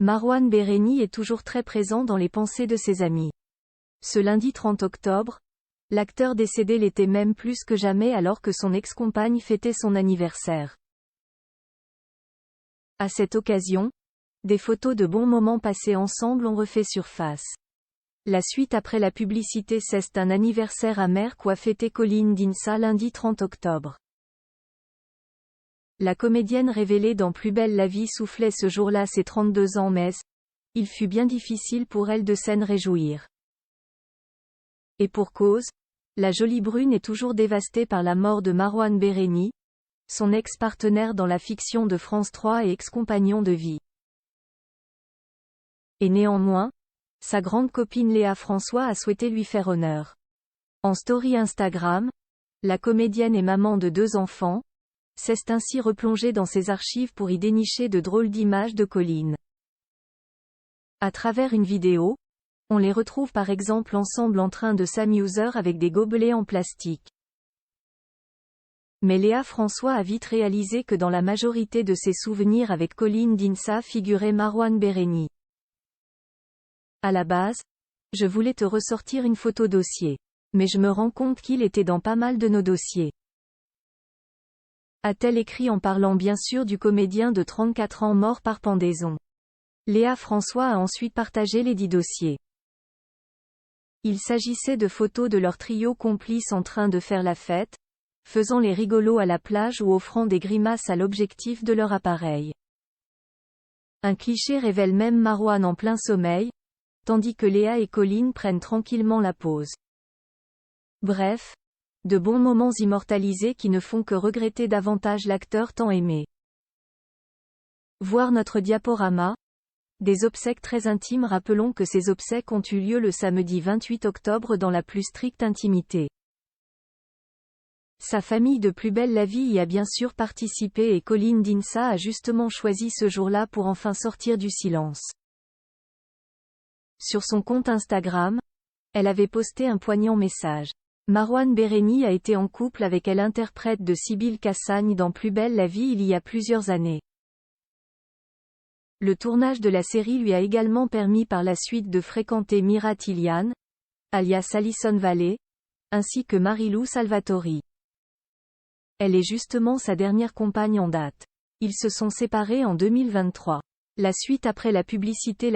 Marouane Béréni est toujours très présent dans les pensées de ses amis. Ce lundi 30 octobre, l'acteur décédé l'était même plus que jamais alors que son ex-compagne fêtait son anniversaire. À cette occasion, des photos de bons moments passés ensemble ont refait surface. La suite après la publicité, c'est un anniversaire amer qu'a fêté Colline D'Insa lundi 30 octobre. La comédienne révélée dans Plus belle la vie soufflait ce jour-là ses 32 ans mais il fut bien difficile pour elle de s'en réjouir. Et pour cause, la jolie brune est toujours dévastée par la mort de Marouane Béréni, son ex-partenaire dans la fiction de France 3 et ex-compagnon de vie. Et néanmoins, sa grande copine Léa François a souhaité lui faire honneur. En story Instagram, la comédienne et maman de 2 enfants, s'est ainsi replongée dans ses archives pour y dénicher de drôles d'images de Colline. À travers une vidéo, on les retrouve par exemple ensemble en train de s'amuser avec des gobelets en plastique. Mais Léa François a vite réalisé que dans la majorité de ses souvenirs avec Colline D'Insa figurait Marouane Béréni. À la base, je voulais te ressortir une photo dossier. Mais je me rends compte qu'il était dans pas mal de nos dossiers. A-t-elle écrit en parlant bien sûr du comédien de 34 ans mort par pendaison. Léa François a ensuite partagé les 10 dossiers. Il s'agissait de photos de leur trio complice en train de faire la fête, faisant les rigolos à la plage ou offrant des grimaces à l'objectif de leur appareil. Un cliché révèle même Marouane en plein sommeil, tandis que Léa et Colline prennent tranquillement la pause. Bref, de bons moments immortalisés qui ne font que regretter davantage l'acteur tant aimé. Voir notre diaporama. Des obsèques très intimes. Rappelons que ces obsèques ont eu lieu le samedi 28 octobre dans la plus stricte intimité. Sa famille de Plus belle la vie y a bien sûr participé et Colline D'Insa a justement choisi ce jour-là pour enfin sortir du silence. Sur son compte Instagram, elle avait posté un poignant message. Marouane Béréni a été en couple avec l'interprète de Sybille Cassagne dans Plus belle la vie il y a plusieurs années. Le tournage de la série lui a également permis par la suite de fréquenter Mira Tilian, alias Alison Valley, ainsi que Marilou Salvatori. Elle est justement sa dernière compagne en date. Ils se sont séparés en 2023. La suite après la publicité.